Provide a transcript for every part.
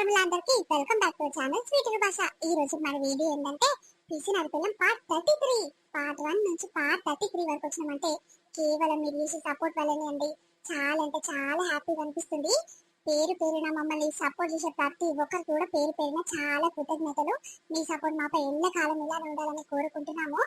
అందరికి welcome back to channel sweet భాష. ఈ రోజు మన వీడియో ఏంటంటే పిసినారి పిల్లం పార్ట్ 33. పార్ట్ 1 నుంచి పార్ట్ 33 వరకు వచ్చినామంటే కేవలం మీరు చేసే సపోర్ట్ వల్లనే అండి. చాలా అంటే చాలా హ్యాపీగా అనిపిస్తుంది. పేరు పేరున మమ్మల్ని సపోర్ట్ చేసే ప్రతి ఒక్కరు కూడా పేరు పేరున చాలా కృతజ్ఞతలు. మీ సపోర్ట్ మాపై ఎల్లకాలం ఇలా ఉండాలని కోరుకుంటున్నాము.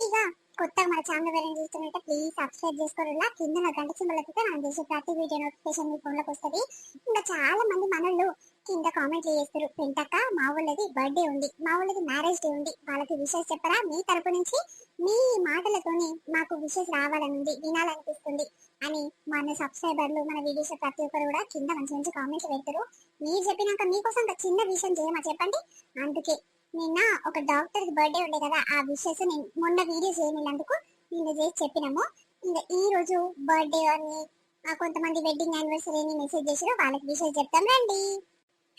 ఇక కొత్తగా మన ఛానల్ ఎవరైనా చూస్తున్నట్టే ప్లీజ్ సబ్స్క్రైబ్ చేసుకోవాలా. కింద గంట సింబల్ మనం చేసే ప్రతి వీడియో నోటిఫికేషన్ మీ ఫోన్లోకి వస్తుంది. ఇంకా చాలా మంది మనోళ్ళు కింద కామెంట్లు చేస్తారు, పెంటక్క మా ఊళ్ళది బర్త్డే ఉంది, మా ఊళ్ళది మ్యారేజ్ డే ఉంది, వాళ్ళకి విషెస్ చెప్పరా, మీ తరపు నుంచి మీ మాటలతోనే మాకు విషెస్ రావాలని ఉంది, వినాలనిపిస్తుంది అని మన సబ్స్క్రైబర్లు మన వీడియోస్ ప్రతి ఒక్కరు కూడా కింద మంచి మంచి కామెంట్స్ పెడతారు. మీరు చెప్పినాక మీకోసం ఒక చిన్న విషయం చేయమా చెప్పండి. అందుకే నిన్న ఒక డాక్టర్ బర్త్డే ఉండే కదా, ఆ విషెస్ నేను మొన్న వీడియో చేయనందుకు నిన్న చేసి చెప్పినాము. ఇంకా ఈ రోజు బర్త్డే అని కొంతమంది వెడ్డింగ్ యానివర్సరీ అని మెసేజ్ చేసారు, వాళ్ళకి విషెస్ చెప్తాం రండి.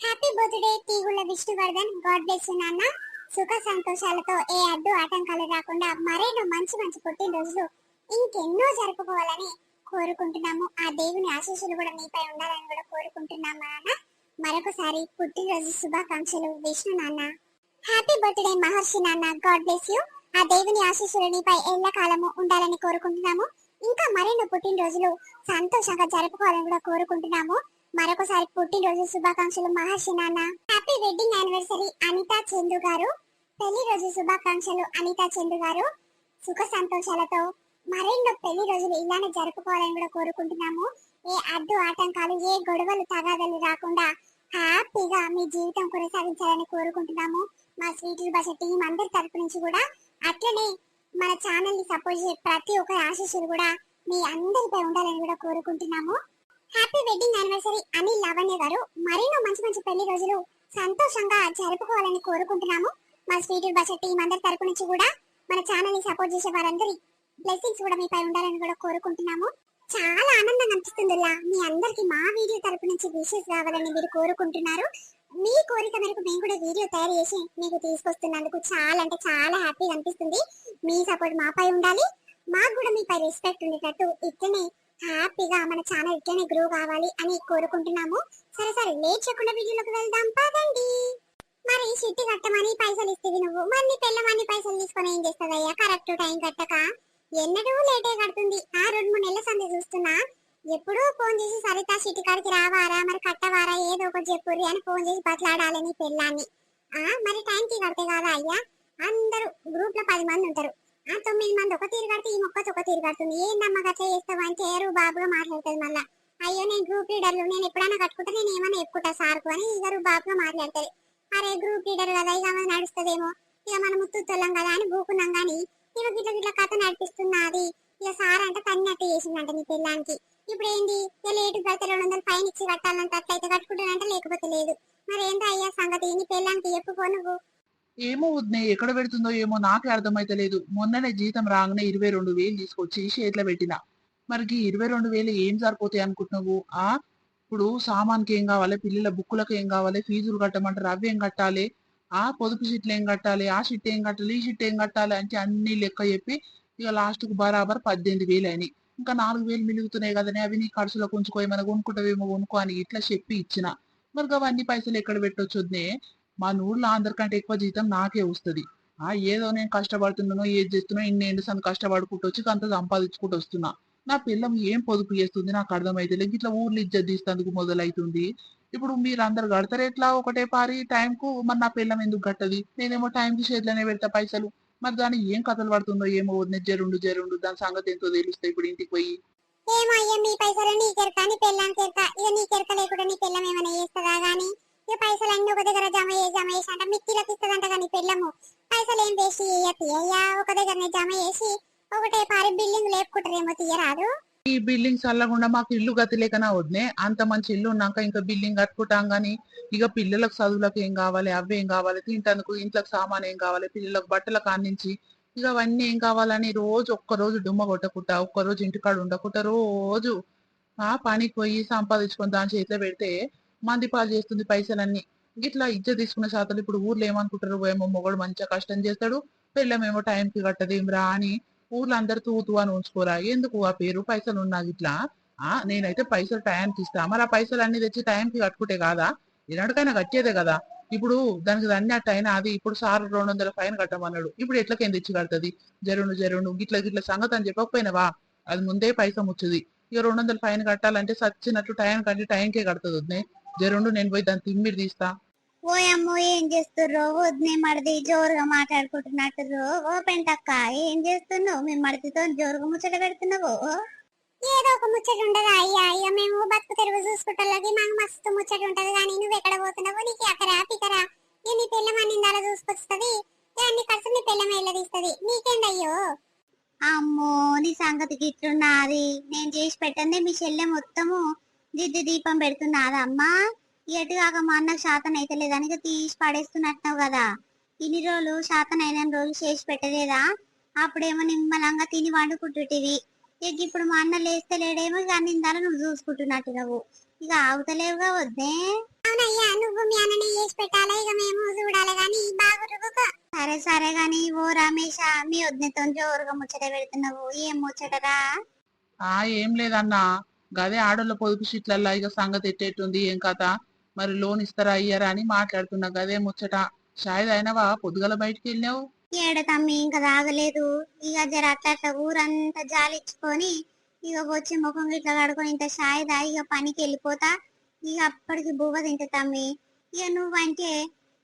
Happy birthday Teegulla Vishnuvardhan, God bless you నాన్న. సుఖ సంతోషాలతో ఏ అడ్డు ఆటంకాలు రాకుండా మరెన్నో మంచి మంచి పుట్టినరోజులు ఇంకెన్నో జరుపుకోవాలని కోరుకుంటున్నాము. ఆ దేవుని ఆశీస్సులు కూడా మీపై ఉండాలని కూడా కోరుకుంటున్నాము నాన్న. మరొకసారి పుట్టినరోజు శుభాకాంక్షలు విష్ణు నాన్న. హ్యాపీ బర్త్డే మహర్షి నాన్న, గాడ్ బ్లెస్ యు. ఆ దేవుని ఆశీస్సులు నీపై ఎల్లకాలము ఉండాలని కోరుకుంటున్నాము. ఇంకా మరెన్నో పుట్టినరోజులు సంతోషంగా జరుపుకోవాలని కూడా కోరుకుంటున్నాము. మరొకసారి పుట్టినరోజు శుభాకాంక్షలు మహర్షి నాన్న. Happy wedding anniversary Anitha Chandu గారు. పెళ్లి రోజు శుభాకాంక్షలు అనితా చందు గారు. సుఖ సంతోషాలతో మరెన్నో పెళ్లి రోజులు ఇలానే జరుపుకోవాలని కూడా కోరుకుంటున్నాము. ఏ అడ్డు ఆటంకాలు ఏ గొడవలు తగాదలు రాకుండా హ్యాపీగా మీ జీవితం కొనసాగించాలని కోరుకుంటున్నాము. మా స్వీట్ భాష టీం అందరి తరపు నుంచి కూడా అట్లనే మన ఛానల్ ని సపోర్ట్ చేసే ప్రతి ఒక్కరి ఆశీస్సులు కూడా మీ అందరిపై ఉండాలని కూడా కోరుకుంటున్నాము. Happy wedding anniversary Anil Lavanya గారు. మరెన్నో మంచి మంచి పెళ్లి రోజులు సంతోషంగా జరుపుకోవాలని కోరుకుంటున్నాము. మా స్వీట్ భాష టీం అందరి తరపు నుంచి కూడా మన ఛానల్ ని సపోర్ట్ చేసే వారందరి బ్లెస్సింగ్స్ కూడా మీపై ఉండాలని కూడా కోరుకుంటున్నాము. చాలా ఆనందంగా అనిపిస్తుందిలా, మీ అందరికి మా వీడియో తరపు నుంచి విషెస్ కావాలని మీరు కోరుకుంటున్నారు. మీ కోరిక మేరకు మేము కూడా వీడియో తయారు చేసి మీకు తీసుకొస్తున్నందుకు చాలా అంటే చాలా హ్యాపీగా అనిపిస్తుంది. మీ సపోర్ట్ మాపై ఉండాలి, మాకు కూడా మీపై రెస్పెక్ట్ ఉండేటట్టు ఇట్లనే హ్యాపీగా మన ఛానల్ ఇట్లనే గ్రో కావాలి అని కోరుకుంటున్నాము. సరే సరే లేట్ చేయకుండా వీడియోలోకి వెళ్దాం పదండి. మరి చిట్టి కట్టమని పైసలు ఇస్తుంది నువ్వు, మరి పెళ్ళమని పైసలు తీసుకొని ఏం చేస్తావయ్యా? కరెక్ట్ టైం కట్టక ఎన్నడూ లేటే కడుతుంది. ఆ 2-3 నెలల సంది చూస్తున్నా, ఎప్పుడూ ఫోన్ చేసి సరితా చిట్టి కాడికి రావారా, మరి కట్టవారా, ఏదో ఒకటి చెప్పుర్రి అని ఫోన్ చేసి బతలాడాలి నీ పెళ్ళాన్ని. మరి టైంకి కడితే కాదా అయ్యా? అందరూ గ్రూప్ లో 10 మంది ఉంటారు, 9 మంది ఒక తీరు కడితే ఈ మొక్కతో ఒక తీరు కడుతుంది. ఏందమ్మా గట్లా చేస్తావా అంటే ఏరు బాబుగా మాట్లాడుతుంది. మళ్ళా అయ్యో నేను గ్రూప్ లీడర్లు, నేను ఎప్పుడైనా కట్టుకుంటే నేను ఏమైనా చెప్పుకుంటా సార్కు అని ఇద్దరు బాబుగా మాట్లాడతారు. అరే గ్రూప్ లీడర్ కదా, ఇక నడుస్తుందేమో, ఇక మనం ముత్తుతోళ్ళం కదా అని బూకున్నాం. గానీ ఇక గిట్ల గిట్ల కథ నడిపిస్తున్నది. ఇక సార్ అంటే తన్నట్టు చేసిందంట నీ పిల్లానికి. ఇప్పుడు ఏంది, ఇక లేటు కడితే 200 ఫైన్ ఇచ్చి కట్టాలంటే అట్లయితే కట్టుకుంటానంటే లేకపోతే లేదు. మరి ఏంటో అయ్యా సంగతి, నీ పిల్లానికి చెప్పుకో నువ్వు. ఏమో వద్దే, ఎక్కడ పెడుతుందో ఏమో నాకే అర్థమైతలేదు. మొన్ననే జీతం రాగానే 22,000 తీసుకొచ్చి చేతిలో పెట్టిన. మరికి 22,000 ఏం సరిపోతాయి అనుకుంటున్నావు? ఇప్పుడు సామాన్కి ఏం కావాలి, పిల్లల బుక్కులకు ఏం కావాలి, ఫీజులు కట్టమంటారు, అవి ఏం కట్టాలి, పొదుపు షీట్లు ఏం కట్టాలి, ఆ షిట్ ఏం కట్టాలి, ఈ షిట్ ఏం కట్టాలి అంటే అన్ని లెక్క చెప్పి ఇక లాస్ట్ కు బరాబర్ 18,000 అయినాయి. ఇంకా 4,000 మిలుగుతున్నాయి కదనే, అవి నీ ఖర్చులో కొంచుకో, ఏమైనా కొనుక్కుంటావేమో కొనుక్కో అని ఇట్లా చెప్పి ఇచ్చిన. మరి అవన్నీ పైసలు ఎక్కడ పెట్టొచ్చునే? మా ఊళ్ళో అందరికంటే ఎక్కువ జీతం నాకే వస్తుంది. ఏదో నేను కష్టపడుతున్నానో ఏది చేస్తున్నా, ఇన్నేళ్ళు సన్ కష్టపడుకుంటూ వచ్చి అంత సంపాదించుకుంటూ వస్తున్నా. నా పిల్లం ఏం పొదుపు చేస్తుంది నాకు అర్థమైతే లేదు. ఇట్లా ఊర్లు ఇజ్జత్ తీస్తందుకు మొదలైతుంది. ఇప్పుడు మీరు అందరు కడతారు ఎట్లా ఒకటే పారి టైంకు? మరి నా పిల్లం ఎందుకు కట్టది? నేనేమో టైంకి చేతిలోనే పెడతా పైసలు. మరి దాన్ని ఏం కథలు పడుతుందో ఏమో వదిన, జరుండు దాని సంగతి ఎంతో తెలుస్తాయి ఇప్పుడు ఇంటికి పోయి. ఏమో అయ్యా మీ పైసలు నీకెరక, నీ పెళ్ళానికి ఎరక. ఇక నీకెరక లేకుండా నీ పిల్లం ఏమైనా చేస్తుందా? గానీ ఇక పైసలు అన్ని ఒక దగ్గర జమ చేసి అంటే మిత్తిలకు ఇస్తుందంట. కానీ పిల్లము పైసలు ఏం వేసి అయ్యా ఒక దగ్గరనే జమ చేసి ఒకటే పారి బిల్డింగ్ లేపుకుంటారేమో, తీయరాదు. ఈ బిల్డింగ్ చల్లకుండా మాకు ఇల్లు గతిలేకనా వద్దే. అంత మంచి ఇల్లు ఉన్నాక ఇంకా బిల్డింగ్ కట్టుకుంటాం గానీ ఇక పిల్లలకు చదువులకు ఏం కావాలి, అవేం కావాలి, తింటానికి ఇంట్లోకి సామాన్ ఏం కావాలి, పిల్లలకు బట్టలకు అందించి ఇక అవన్నీ ఏం కావాలని రోజు ఒక్కరోజు డుమ్మ కొట్టకుండా, ఒక్కరోజు ఇంటికాడ ఉండకుండా రోజు పనికి పోయి సంపాదించుకొని దాని చేతిలో పెడితే మంది పాలు చేస్తుంది పైసలన్నీ. ఇట్లా ఇజ్జ తీసుకునే శాతం ఇప్పుడు ఊర్లో ఏమనుకుంటారు, ఏమో మొగడు మంచిగా కష్టం చేస్తాడు, పిల్లమేమో టైంకి కట్టదేం రా అని ఊర్లో అందరు తూతూ అని ఉంచుకోరా? ఎందుకు ఆ పేరు? పైసలు ఉన్నా ఇట్లా నేనైతే పైసలు టైంకి ఇస్తా. మరి ఆ పైసలు అన్ని తెచ్చి టైంకి కట్టుకుంటే కాదా? ఎన్నటికైనా కట్టేదే కదా. ఇప్పుడు దానికి అన్నట్టు అయినా అది ఇప్పుడు సార్ 200 ఫైన్ కట్టమన్నాడు. ఇప్పుడు ఎట్లకేం తెచ్చి కడుతుంది? జరుండు గిట్ల గిట్ల సంగతి అని చెప్పకపోయినవా? అది ముందే పైసా ముచ్చుది. ఇక 200 ఫైన్ కట్టాలంటే సచ్చినట్టు టైం కంటే టైంకే కడుతుంది వద్దే. జరుండు నేను పోయి దాని తిమ్మిడి తీస్తా. ఓ అమ్మో ఏం చేస్తుర్రో వద్నే మడిది జోరుగా మాట్లాడుకుంటున్నట్టుర్రు. ఓ పెంటక్క ఏం చేస్తున్నావు? మీ మడిదితో జోరుగా ముచ్చట పెడుతున్నావు. ఏదో ఒక ముచ్చట ఉండదు అయ్యా. ఇక మేము బతుకు తెరువు చూసుకుంటాకి మాకు మస్తు ముచ్చట ఉంటది. కానీ నువ్వు ఎక్కడ పోతున్నావు? నీకు అక్కరా పికరా? ఇక నీ పిల్లం అన్ని ఇందాల చూసుకొస్తుంది. అన్ని ఖర్చు నీ పిల్లం వెళ్ళదీస్తుంది. నీకేందయ్యో? అమ్మో నీ సంగతికి ఇట్లున్నది. నేను చేసి పెట్టండి మీ చెల్లె మొత్తము దిద్దు దీపం పెడుతున్నదమ్మా. ఎటు కాక మా అన్నకు శాతం అయితే లేదని ఇక తీసి పడేస్తున్నట్టున్నావు కదా. ఇన్ని రోజులు శాతం అయిన రోజులు చేసి పెట్టలేదా? అప్పుడేమో నిమ్మలంగా తిని వండుకుంటుంటివి. ఇక ఇప్పుడు మా అన్న లేస్తే లేడేమో ఇక అన్ని ఇందాల నువ్వు చూసుకుంటున్నట్టు నువ్వు ఇక ఆగుతలేవుగా వద్దే. అవునయ్యా, నువ్వు మీ అన్నని చేసి పెట్టాలా? ఇక మేము చూడాలి గాని బాగురుకో. సరే సరే గాని ఓ రమేష మీ వదినతో జోరుగా ముచ్చట పెడుతున్నావు. ఏం ముచ్చటరా? ఏం లేదన్నా, గదే ఆడోళ్ళ పొదుపు షీట్లల్లా ఇక సంగతి ఎట్టేట్టుంది ఏం కథ, మరి లోన్ ఇస్తారా అయ్యారా అని మాట్లాడుతున్నా. గదే ముచ్చట. షాయిద్ అయినవా? పొద్దుగల బయటికి వెళ్ళినావు. ఏడ తమ్మి ఇంకా తాగలేదు. ఇక జర అట్లా అట్లా ఊరంతా జాలిచ్చుకొని ఇక వచ్చి ముఖం ఇట్లా కడుకొని ఇంత షాయి తాగి ఇక పనికి వెళ్ళిపోతా. ఇక అప్పటికి బువ్వ తింటా తమ్మి. ఇక నువ్వంటే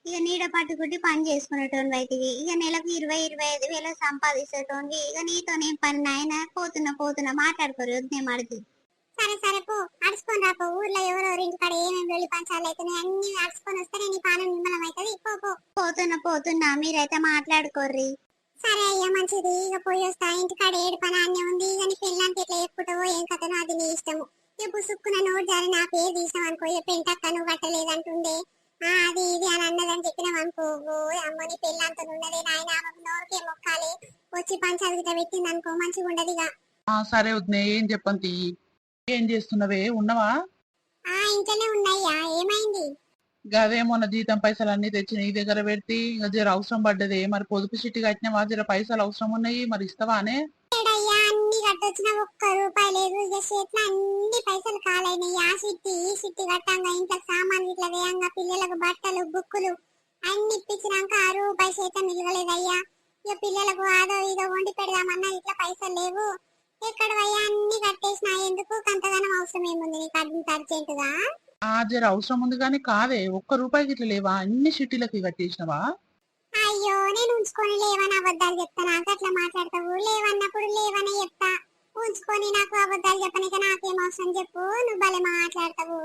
ఇక నీడ పట్టుకుంటే పని చేసుకునేటోని బయటికి ఇక నెలకు 20-25 వేలు సంపాదించేటోని. ఇక నీతోనేం పని నాయన. పోతున్నా మాట్లాడుకోరు వద్దే మడిది. సరే సరే పో, అడుచుకొని రాపో. ఊర్లో ఎవరెవరి ఇంటికాడ ఏమేమి వెళ్ళి పంచాలు అవుతున్నాయి అన్ని అడుచుకొని వస్తే నీ పానం నిమ్మలం అవుతుంది. పో. పోతున్నా మీరైతే మాట్లాడుకోర్రి. సరే అయ్యా, మంచిది. ఇక పోయి వస్తా. ఇంటికాడ ఏడు పని అన్నీ ఉంది. ఇక నీ పిల్లానికి ఎట్లా చెప్పుకుంటావో ఏం కథనో అది నీ ఇష్టము. ఇక పుసుక్కున నోటు జారి నా పేరు తీసాం అనుకో, ఇక పెంటక్క నువ్వు కట్టలేదంటుండే అది ఇది అని అన్నదని చెప్పినాం అనుకో, అమ్మ నీ పిల్లంతో ఉన్నదే నాయన, ఆమెకు నోరుకే మొక్కాలి. వచ్చి పంచాలు గిట్ట పెట్టింది అనుకో మంచిగా ఉండదు. ఇక సరే వద్దునే, ఏం చెప్పండి తీయి. ఏం చేస్తున్నవే? ఉన్నవా? ఇంట్లోనే ఉన్నాయ్యా. ఏమైంది? గదే మొన్న జీతం పైసలు అన్ని తెచ్చి నీ దగ్గర పెడితే ఇక జర అవసరం పడ్డదే. మరి పొదుపు చిట్టి కట్టినవా? జర పైసలు అవసరం ఉన్నాయి, మరి ఇస్తావానే? ఏడయ్యా, అన్ని కట్టొచ్చిన ఒక్క రూపాయి లేదు. ఇక చేతిలో అన్ని పైసలు కాలైనాయి. ఆ సిట్టి ఈ సిట్టి కట్టంగా ఇంట్లో సామాన్లు ఇట్లా వేయంగా పిల్లలకు బట్టలు బుక్కులు అన్ని ఇప్పించినాక ఆ రూపాయి చేతం మిగలేదయ్యా. ఇక పిల్లలకు ఆదో ఇదో వండి పెడదామన్నా ఇట్లా పైసలు లేవు. ఎక్కడ పోయా అన్ని కట్టేసిన. ఎందుకు కంతగానం అవసరం ఏముంది నీకు అంత అర్జెంటుగా? జర అవసరం ఉంది కానీ కాదే, ఒక్క రూపాయికి ఇట్లా లేవా? అన్ని చిట్టీలకి కట్టేసినవా? అయ్యో, నేను ఉంచుకొని లేవని అబద్ధాలు చెప్తా? నాకు అట్లా మాట్లాడతావు? లేవన్నప్పుడు లేవనే చెప్తా. ఉంచుకొని నాకు అబద్ధాలు చెప్పనిక నాకేం అవసరం చెప్పు? నువ్వు భలే మాట్లాడతావు.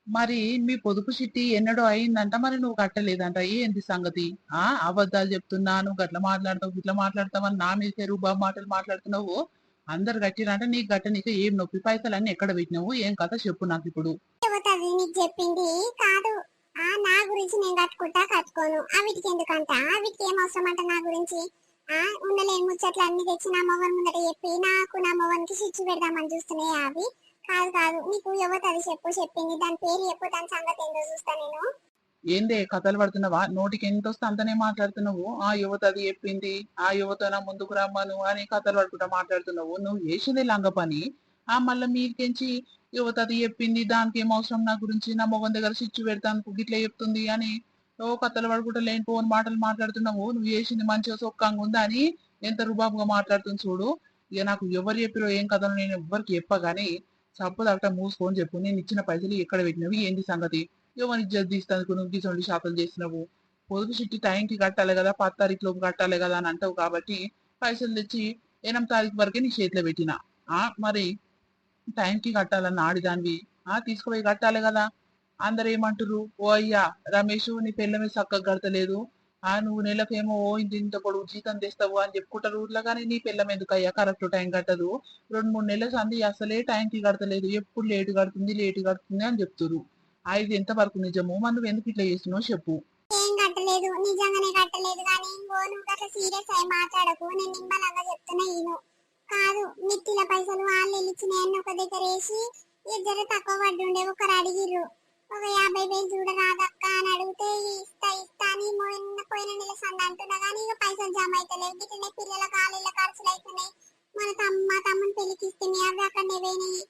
మరి మీ పొదుపు చిట్టి ఎన్నడో అయిందంట, మరి నువ్వు కట్టలేదంట. ఏంది సంగతి? అబద్ధాలు చెప్తున్నా, నువ్వు గట్ల మాట్లాడతావు ఇట్లా మాట్లాడతావు అని నా మీద రూబాబు మాటలు మాట్లాడుతున్నావు. అందరు కట్టిరంట, నీకు గట్టనీక ఏం నొప్పి? పైసలన్నీ ఎక్కడ పెట్టినావు? ఏం కథ చెప్పు నాకు ఇప్పుడు. చెబుతుంది నీకు చెప్పింది కాదు. నా గురించి నేను కట్టుకోను. వీటికి ఎందుకంట? వీటికి ఏం అవసరం అంట నా గురించి? ఉండలేని ముచ్చట్లు అన్ని తెచ్చి నా మొగన్ ముందట చెప్పి నాకు నా మొగన్కి శిక్ష పెడదామని చూస్తున్నాయి అవి. కాదు నీకు యువతది చెప్పింది. దాని పేరు చెప్పు, దాని సంగతి ఏందో చూస్తా నేను. ఏందే కథలు పడుతున్నావా? నోటికి ఎంత వస్తే అంతనే మాట్లాడుతున్నావు. ఆ యువత అది చెప్పింది, ఆ యువతన ముందుకు రమ్మను అని కథలు పడుకుంటా మాట్లాడుతున్నావు. నువ్వు చేసింది లంగ పని. మళ్ళీ మీకెంచి యువత అది చెప్పింది, దానికి ఏం అవసరం నా గురించి, నా మొగం దగ్గర సిచ్చు పెడతాను గిట్లా చెప్తుంది అని ఓ కథలు పడుకుంటా లేనిపోని మాటలు మాట్లాడుతున్నావు. నువ్వు చేసింది మంచిగా సొక్కంగా ఉందా అని ఎంత రుబాబుగా మాట్లాడుతుంది చూడు. ఇక నాకు ఎవరు చెప్పిరో ఏం కథలు నేను ఎవ్వరికి చెప్పగాని సబ్బు మూసుకొని చెప్పు. నేను ఇచ్చిన పైసలు ఎక్కడ పెట్టినవి, ఏంటి సంగతి? ఎవరి ఇజ్జత్ తీస్తాను నువ్వు గిసొంటి షాపులు చేసినావు. పొదుపు చిట్టి టైంకి కట్టాలి కదా, 10 తారీఖులోపు కట్టాలి కదా అని అంటావు కాబట్టి పైసలు తెచ్చి 8 తారీఖు వరకే నీ చేతిలో పెట్టిన. మరి టైంకి కట్టాలన్న ఆడిదానివి తీసుకుపోయి కట్టాలి కదా. అందరు ఏమంటారు? ఓ అయ్యా రమేష్ నీ పిల్లమే చక్కగా కడతలేదు, నువ్వు నెలకేమో ఇంత పొడుగు జీతం తెస్తావు అని చెప్పుకుంటారు ఊర్లో. కానీ నీ పిల్లం ఎందుకు అయ్యా కరెక్ట్ టైం కట్టదు? 2-3 నెలల సంది అసలే టైంకి కడతలేదు, ఎప్పుడు లేటు కడుతుంది అని చెప్తురు. ఇది ఎంత వరకు నిజము? మనం ఎందుకు ఇట్లా చేస్తున్నావు చెప్పు. ఏం కట్టలేదు, నిజంగానే కట్టలేదు. కానీ నువ్వు అట్లా సీరియస్ అయి మాట్లాడకు. నేను నిమ్మలంగా చెప్తున్నా. కాదు, మిత్తిల పైసలు వాళ్ళు ఇచ్చినాయని ఒక దగ్గర వేసి ఇద్దరు తక్కువ పడ్డి ఉండే. ఒకరు అడిగిర్రు, ఒక 50,000 చూడరాదక్క అని అడిగితే ఇస్తా అని పోయిన నెల సంద అంటున్నా. కానీ ఇక పైసలు జమ అవుతలేవు. గిట్లనే పిల్లల కాలేళ్ళ ఖర్చులు అవుతున్నాయి. మా తమ్ముని పెళ్లికి ఇస్తే అవి అక్కడనే పోయినాయి.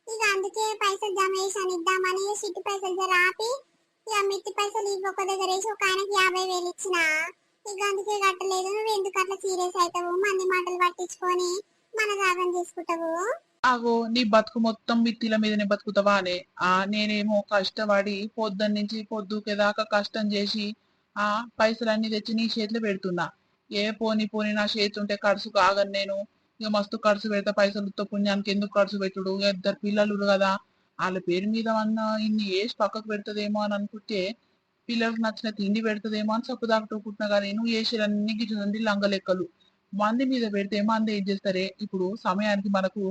ఇక అందుకే పైసలు జమ చేసాను ఇద్దామని సిట్టి పైసలు జర ఆపి ఇక మిత్తి పైసలు ఇవి ఒక దగ్గర వేసి ఒక ఆయనకి 50,000 ఇచ్చిన. ఇక అందుకే కట్టలేదు. నువ్వు ఎందుకు అట్లా సీరియస్ అవుతావు? మంది మాటలు పట్టించుకొని మన జాగం తీసుకుంటావు. అగో నీ బతుకు మొత్తం మిత్తిల మీదనే బతుకుతావా అనే. నేనేమో కష్టపడి పొద్దున్న నుంచి పొద్దుకేదాకా కష్టం చేసి ఆ పైసలన్నీ తెచ్చి నీ చేతిలో పెడుతున్నా. పోని పోని నా చేతి ఉంటే ఖర్చు కాగను నేను. ఇక మస్తు ఖర్చు పెడతా, పైసలతో పుణ్యానికి ఎందుకు ఖర్చు పెట్టుడు? ఇద్దరు పిల్లలు కదా, వాళ్ళ పేరు మీద అన్న ఇన్ని వేసి పక్కకు పెడతదేమో అని అనుకుంటే పిల్లలకు నచ్చిన తిండి పెడతదేమో అని సప్పు దాటుకుంటున్నా. కానీ నువ్వు చేసేదన్ని గిట్ల లంగ లెక్కలు. మంది మీద పెడితే మంది ఏం చేస్తారే? ఇప్పుడు సమయానికి మనకు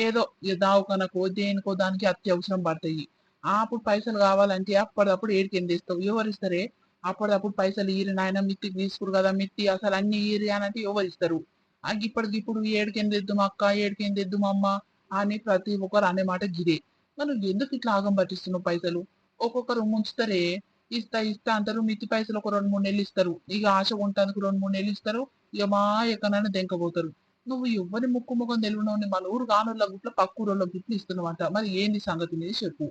ఏదో దావకనకో దేనికో దానికి అత్యవసరం పడతాయి. అప్పుడు పైసలు కావాలంటే అప్పటిదప్పుడు ఏడికెంది ఇస్తావు? ఎవరిస్తారే? అప్పటిదప్పుడు పైసలు ఈరి నాయన మిత్తికి తీసుకురు కదా, మిత్తి అసలు అన్ని ఈరి అని అంటే ఎవరిస్తారు? ఇప్పటికిప్పుడు ఏడికెంది తెద్దుము అక్క, ఏడికెంది తెద్దుము అమ్మ అని ప్రతి ఒక్కరు అనే మాట గిరే. మనం ఎందుకు ఇట్లా ఆగం పట్టిస్తున్నావు పైసలు? ఒక్కొక్కరు ముంచుతారే, ఇస్తా ఇస్తా అంటారు, మిత్తి పైసలు ఒక 2-3 నెలలు ఇస్తారు. ఇక ఆశ ఉంటానికి 2-3 నెలలు ఇస్తారు. ఇక మా ఎక్కడైనా దెంకపోతారు. నువ్వు ఎవరి ముక్కు ముఖం తెలియనోని మన ఊరు కానుల గుట్ల పక్కూరుల గుట్లు ఇస్తున్నావంట. మరి ఏంది సంగతి మీద చెప్పు.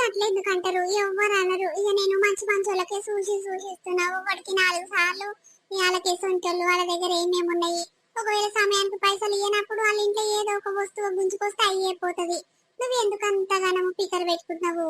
అట్లా ఎందుకు అంటారు? ఎవరు అనరు. ఇక నేను మంచి మంచి వాళ్ళకే సూచిస్తున్నావు. ఒకటికి 4 సార్లు వాళ్ళకి సొంటోళ్ళు వాళ్ళ దగ్గర ఏమేమి ఉన్నాయి. ఒకవేళ సమయానికి పైసలు ఇయ్యనప్పుడు వాళ్ళ ఇంట్లో ఏదో ఒక వస్తువు గుంజుకొస్తే అయిపోతుంది. నువ్వు ఎందుకు అంతగానం పీకర్ పెట్టుకుంటున్నావు?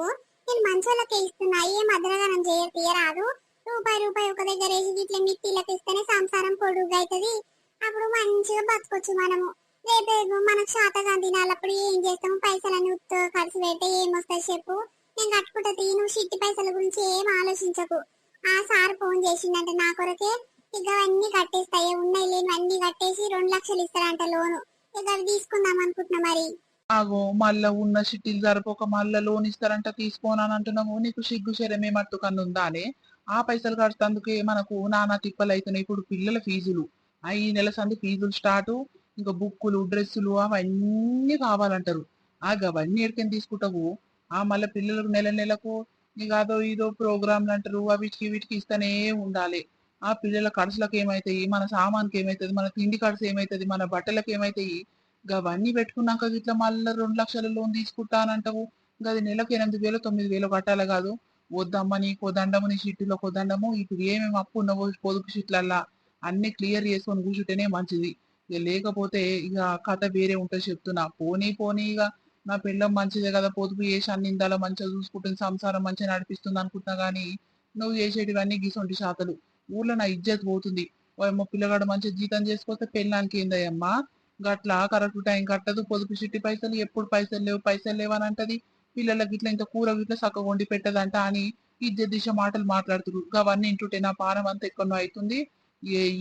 నేను మంచి వాళ్ళకే ఇస్తున్నా, ఏం అద్రగానం తీయరాదు. రూపాయి ఒక దగ్గర వేసి ఇట్లా మిత్తిలకు ఇస్తేనే సంసారం పొడుగు అవుతుంది. అప్పుడు మంచిగా బతకొచ్చు మనము. రేపు మనకు శాతగా తినాలప్పుడు ఏం చేస్తాము? పైసలన్నీ ఖర్చు పెడితే ఏమొస్తాయి చెప్పు? నేను కట్టుకుంటా తీ. నువ్వు చిట్టి పైసల గురించి ఏం ఆలోచించకు. ఆ సార్ ఫోన్ చేసిందంటే నా కొరకే ఇక అన్ని కట్టేస్తాయి. ఉన్నాయి లేని అన్ని కట్టేసి 2 లక్షలు ఇస్తారంట లోను. ఇక అవి తీసుకుందాం అనుకుంటున్నా. మరి ఆగో మళ్ళా ఉన్న చిట్టీలు జరపక మళ్ళా లోన్ ఇస్తారంట తీసుకోనని అంటున్నావు. నీకు సిగ్గు శరమే మట్టు కన్ను ఉందా అని? ఆ పైసలు కట్టేందుకే మనకు నానా తిప్పలు అవుతున్నాయి. ఇప్పుడు పిల్లల ఫీజులు, ఈ నెల సంది ఫీజులు స్టార్ట్, ఇంకా బుక్కులు డ్రెస్సులు అవన్నీ కావాలంటారు. అవన్నీ ఎక్కడికి తీసుకుంటావు? మళ్ళీ పిల్లలకు నెల నెలకు నీకు అదో ఇదో ప్రోగ్రాంలు అంటారు. వీటికి వీటికి ఇస్తూనే ఉండాలి. ఆ పిల్లల ఖర్చులకు ఏమైతాయి, మన సామాన్కి ఏమైతుంది, మన తిండి ఖర్చు ఏమైతుంది, మన బట్టలకు ఏమైతాయి? అవన్నీ పెట్టుకున్నాక ఇట్లా మళ్ళీ 2 లక్షల లోన్ తీసుకుంటానంటావు. గది నెలకు 8,000 9,000 కట్టాలి కాదు? వద్దమ్మా, నీకో దండము, నీ షీట్టులో ఒక దండము. ఇప్పుడు ఏమేమి అప్పు ఉన్నావో పొదుపు షీట్లల్లా అన్ని క్లియర్ చేసుకొని కూర్చుంటేనే మంచిది. ఇక లేకపోతే ఇక కథ వేరే ఉంటుంది చెప్తున్నా. పోనీ పోనీ ఇక నా పిల్లం మంచిదే కదా, పొదుపు చేసి అన్ని ఇందాల మంచిగా చూసుకుంటుంది, సంసారం మంచిగా నడిపిస్తుంది అనుకుంటున్నా. గానీ నువ్వు చేసేటివన్నీ గిసొంటి శాతలు. ఊర్లో నా ఇజ్జత్ పోతుంది. ఓ పిల్లగాడు మంచిగా జీతం చేసుకొస్తే పెళ్ళానికి ఏందయ్యమ్మా గట్లా కరెక్ట్ టైం కట్టదు. పొదుపు చిట్టి పైసలు ఎప్పుడు పైసలు లేవు అని అంటది. పిల్లలకి ఇట్లా ఇంత కూర ఇట్లా చక్కగా వండి పెట్టదంట అని ఇజ్జత్ దిశ మాటలు మాట్లాడుతురు. అవన్నీ ఇంటుంటే నా పానం అంతా ఎక్కడో అవుతుంది.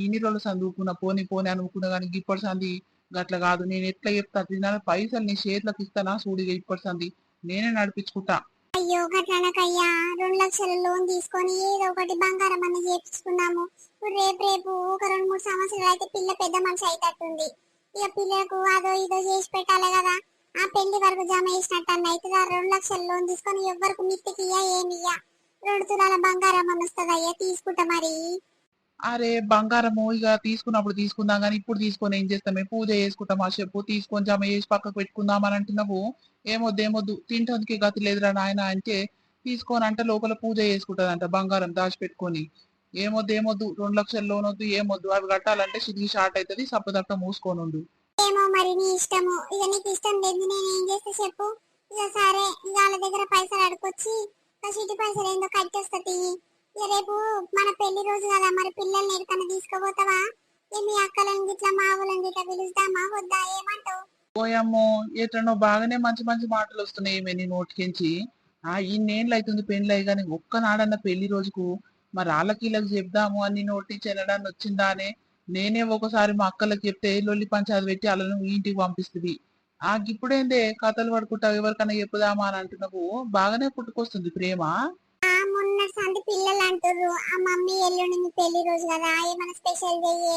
ఇన్ని రోజులు చదువుకున్నా పోని పోని అనుకున్నా కానీ ఇప్పటి సంది గట్ల కాదు. నేను ఎట్లా చెప్తా తినాలి, పైసలు నీ చేతులకు ఇస్తానా చూడిగా ఇప్పటి సంది నేనే నడిపించుకుంటా. అయ్యో గట్లనకయ్యా. 2 లక్షల లోన్ తీసుకొని ఏదో ఒకటి బంగారం అన్ని చేపించుకున్నాము. ఇప్పుడు రేపు ఒక 2-3 సంవత్సరాలు అయితే పిల్ల పెద్ద మనిషి అయితట్టుంది. ఇక పిల్లకు అదో ఇదో చేసి పెట్టాలి కదా. ఆ పెళ్లి వరకు జమ చేసినట్టు అన్న అయితే 2 లక్షల లోన్ తీసుకొని ఎవ్వరికి మిత్తికి ఏమియ్యా. 2 తులాల బంగారం అని వస్తుంది అయ్యా, తీసుకుంటా. మరి అరే బంగారము ఇక తీసుకున్నప్పుడు తీసుకుందాం కానీ ఇప్పుడు తీసుకొని ఏం చేస్తామే? పూజ చేసుకుంటాం ఆ చెప్పు. తీసుకొని జమ చేసి పక్కకు పెట్టుకుందాం అని అంటున్నావు. ఏమొద్దు తింటానికి గతి లేదురా నాయన అంటే తీసుకొని అంటే లోపల పూజ చేసుకుంటదంట బంగారం దాచిపెట్టుకొని. ఏమొద్దు 2 లక్షల లోన్ వద్దు, ఏమొద్దు. అవి కట్టాలంటే సిగ్గి షార్ట్ అవుతుంది. సప్పదక్క మూసుకొని ఉండు. ఏమో మరి నీ ఇష్టము. ఇక నీకు ఇష్టం లేదు నేను ఏం చేస్తే చెప్పు. ఇక సరే, ఇక వాళ్ళ దగ్గర పైసలు అడుకొచ్చి చిటి పైసలు ఏందో కట్టేస్తుంది. ఇక రేపు మన పెళ్లి రోజు కదా, మరి పిల్లల్ని ఎక్కడికన్నా తీసుకుపోతావా? మీ అక్కలను గిట్లా మా ఊళ్ళని గిట్లా పిలుస్తామా వద్దా? ఏమంటావు? పోయమ్మో ఎట్లనో బాగానే మంచి మంచి మాటలు వస్తున్నాయి ఏమే నీ నోటికించి. ఇన్నేళ్ళు అవుతుంది పెళ్లి అయ్యి కానీ ఒక్కనాడన్న పెళ్లి రోజుకు మరి వాళ్ళకి వీళ్ళకి చెప్దాము అని నోటి చెల్లడాన్ని వచ్చిందా అనే. నేనే ఒకసారి మా అక్కలకి చెప్తే లొల్లి పంచాది పెట్టి వాళ్ళను ఇంటికి పంపిస్తుంది. ఇప్పుడేందే కథలు పడుకుంటా ఎవరికైనా చెప్పుదామా అని అంటున్నావు. బాగానే పుట్టుకొస్తుంది ప్రేమ. మొన్న సంది పిల్లలు అంటారు, ఆ మమ్మీ ఎల్లుండి మీ పెళ్లి రోజు కదా, ఏమైనా స్పెషల్ చెయ్యే,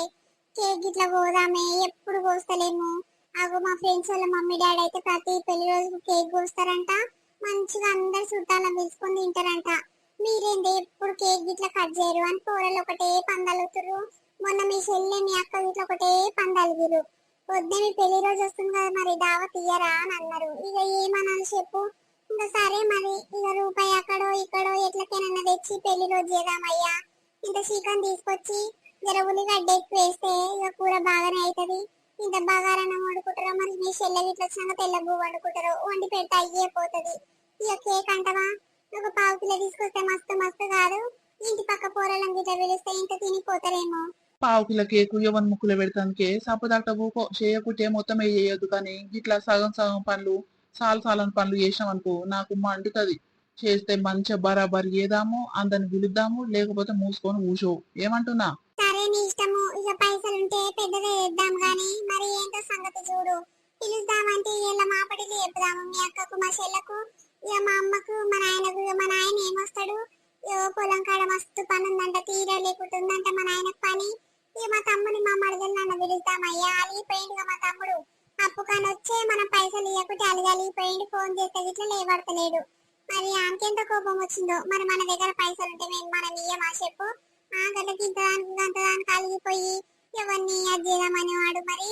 కేక్ గిట్లా కోదామే, ఎప్పుడు కోస్తలేము. అగో మా ఫ్రెండ్స్ వాళ్ళ మమ్మీ డాడీ అయితే ప్రతి పెళ్లి రోజు కేక్ కోస్తారంట. మంచిగా అందరు చుట్టాలను పిలుచుకొని తింటారంట. మీరేంది ఎప్పుడు కేక్ గిట్లా కట్ చేయరు అని కూరలు ఒకటే పందాలుతురు. మొన్న మీ చెల్లె మీ అక్క గిట్లా ఒకటే పందాలుగురు. వద్దే మీ పెళ్లి రోజు వస్తుంది కదా, మరి దావత్ ఇయ్యరా అని అన్నారు. ఇక ఏమనాలి చెప్పు. ఇంకా సరే మరి, ఇక రూపాయి అక్కడో ఇక్కడో ఎట్లకైనా వచ్చి పెళ్లి రోజు చేద్దామయ్యా. ఇంత చికెన్ తీసుకొచ్చి జర ఉల్లిగడ్డ ఎక్కువ వేస్తే ఇక కూర బాగానే అవుతుంది. ఇంత బగారన్నం వండుకుంటారో మరి మీ చెల్లెలు ఇట్లా వచ్చినాక తెల్ల పువ్వు వండుకుంటారో వండి పెడితే అయ్యే పోతుంది. ఇక కేక్ అంటవా ఒక పావు కిలో తీసుకొస్తే మస్తు మస్తు కాదు. ఇంటి పక్క పోరాలను గిట్ల పిలిస్తే ఇంత తినిపోతారేమో. పావు కిలో కేకు ఎవరి ముక్కులో పెడతానికే సపోదాట ఊకో చేయకుంటే మొత్తమే చేయొద్దు. కానీ ఇట్లా సగం సగం పనులు సాలని పనులు చేసినాం అనుకో నాకు మండుతుంది. చేస్తే మంచిగా బరాబర్ చేద్దాము, అందరిని పిలుద్దాము, లేకపోతే మూసుకొని కూర్చో. ఏమంటున్నా? సరే నీ ఇష్టము. ఇక పైసలుంటే పెద్దగా చేద్దాం గాని మరి ఏంటో సంగతి చూడు. పిలుద్దామంటే ఇలా మాపటికి చెప్దాము మీ అక్కకు మా చెల్లకు. ఇక మా అమ్మకు మా నాయనకు. ఇక మా నాయన ఏమొస్తాడు, పొలం కాడ మస్తు పని ఉందంట, తీర లేకుంటుందంట మా నాయనకు పని. ఇక మా తమ్ముని మా మరదలు నన్ను పిలుద్దామయ్యా. అలిగిపోయిండుగా మా తమ్ముడు. అప్పు కానీ వచ్చే మనం పైసలు ఇవ్వకుంటే అలిగిపోయిండు. ఫోన్ చేస్తే ఇట్లా లేవడతలేడు. మరి ఆమెకెంత కోపం వచ్చిందో. మరి మన దగ్గర పైసలు ఉంటే మేము మనం ఇయ్యమా చెప్పు? గంటకి ఇంతదానికి అలిగిపోయి ఎవరిని అది చేద్దామని వాడు. మరి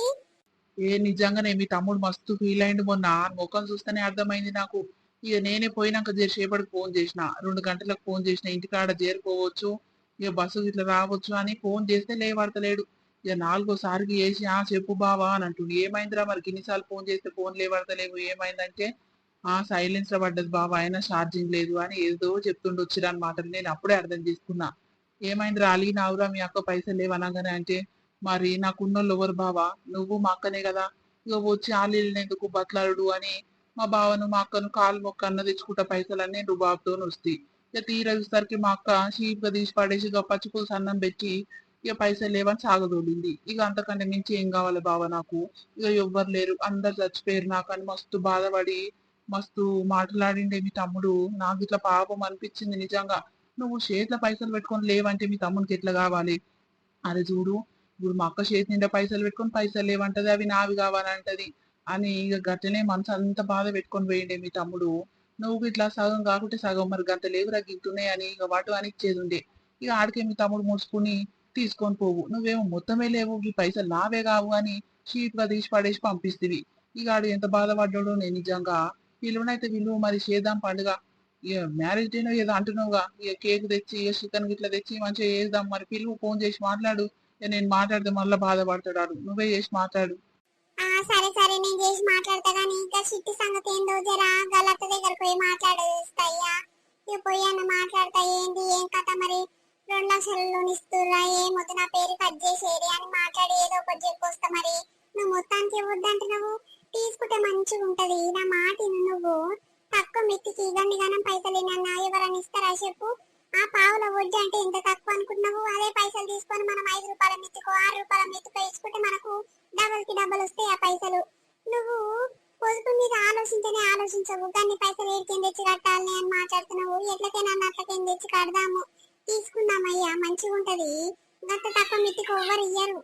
నిజంగానే మీ తమ్ముడు మస్తు ఫీల్ అయిండు మొన్న. ముఖం చూస్తేనే అర్థమైంది నాకు. ఇక నేనే పోయినాక సేపటికి ఫోన్ చేసిన, 2 గంటలకు ఫోన్ చేసిన, ఇంటికాడ చేరుకోవచ్చు, ఇక బస్సు ఇట్లా రావచ్చు అని ఫోన్ చేస్తే లేవడతలేడు. ఇక 4వ సారికి చేసి చెప్పు బావా అని అంటుండు. ఏమైందిరా మరి ఇన్నిసార్లు ఫోన్ చేస్తే ఫోన్ లేవడతలేవు, ఏమైందంటే సైలెన్స్ లో పడ్డది బావా, అయినా ఛార్జింగ్ లేదు అని ఏదో చెప్తుండు వచ్చిరని మాటలు. నేను అప్పుడే అర్థం చేసుకున్నా. ఏమైందిరా అలిగినావురా మీ అక్క పైసలు లేవనగానే అంటే, మరి నాకున్నోళ్ళు ఎవరు బావా, నువ్వు మా అక్కనే కదా, ఇక వచ్చి ఎందుకు బతలాడు అని మా బావను మా అక్కను కాలు మొక్క అన్న తెచ్చుకుంటా పైసలన్నీ రుబాబుతో వస్తాయి. ఇక తీరా చూసరికి మా అక్క చీప్గా తీసి పడేసి ఇక పచ్చిపులుసు అన్నం పెట్టి ఇక పైసలు లేవని సాగదోలింది. ఇక అంతకంటే మించి ఏం కావాలి బావ నాకు, ఇక ఎవ్వరు లేరు, అందరు చచ్చిపోయారు నాకు అని మస్తు బాధపడి మస్తు మాట్లాడిండే మీ తమ్ముడు. నాకు ఇట్లా పాపం అనిపించింది నిజంగా. నువ్వు చేతిలో పైసలు పెట్టుకొని లేవంటే మీ తమ్మునికి ఎట్లా కావాలి? అరే చూడు, ఇప్పుడు మా అక్క చేతి నిండా పైసలు పెట్టుకొని పైసలు లేవంటది, అవి నావి కావాలంటది అని ఇక గట్టనే మనసు అంత బాధ పెట్టుకొని పోయిండే మీ తమ్ముడు. నువ్వు ఇట్లా సగం కాకుంటే సగం మరి గంట లేవు రగ్గిస్తున్నాయి అని ఇక వాటు అని ఇచ్చేది ఉండే. ఇక ఆడికే మీ తమ్ముడు ముడుచుకుని తీసుకొని పోవు, నువ్వేమో మొత్తమే లేవు, ఈ పైసలు నావే కావు అని చీప్ గా తీసి పడేసి పంపిస్తుంది. ఇక ఆడు ఎంత బాధపడ్డాడో నేను నిజంగా. పిలువనైతే విలువ మరి చేద్దాం పండుగ. ఇక మ్యారేజ్ డేనో ఏదో అంటున్నావుగా, ఇక కేక్ తెచ్చి ఇక చికెన్ గిట్లా తెచ్చి మంచిగా చేద్దాం. మరి పిలువు, ఫోన్ చేసి మాట్లాడు. ఇక నేను మాట్లాడితే మళ్ళీ బాధపడతాడు. నువ్వే చేసి మాట్లాడు. సరే సరే నేను చేసి మాట్లాడతా గానీ ఇంకా చిట్టి సంగతి ఏందో జరా గలత్త దగ్గర పోయి మాట్లాడేస్తాయ్యా. ఇక పోయి అన్న మాట్లాడతా ఏంది ఏం కథ మరి 2 లక్షల లోన్ ఇస్తుర్రా, ఏమొద్దు నా పేరు కట్ చేసేది అని మాట్లాడి ఏదో ఒకటి చెప్పొస్తా. మరి నువ్వు మొత్తానికి ఇవ్వద్దంటున్నావు, తీసుకుంటే మంచిగా ఉంటది. నా మాట విను నువ్వు. తక్కువ మెత్తికి గండి గనం పైసలు నన్నా ఎవరని ఇస్తారా చెప్పు? ఆ పావుల వడ్డీ అంటే ఎంత తక్కువ అనుకుంటున్నావు? అదే పైసలు తీసుకొని మనం 5 రూపాయల మెత్తుకో 6 రూపాయల మెత్తుకో ఇచ్చుకుంటే మనకు డబల్ కి డబల్ వస్తాయి ఆ పైసలు. నువ్వు పొదుపు మీద ఆలోచించనే ఆలోచించవు. దాన్ని పైసలు ఏడికేం తెచ్చి కట్టాలని అని మాట్లాడుతున్నావు. ఎట్లకైనా అట్లకేం తెచ్చి కడదాము, తీసుకుందామయ్యా, మంచిగా ఉంటది. గంత తక్కువ మెత్తికి ఎవ్వరు ఇయ్యరు.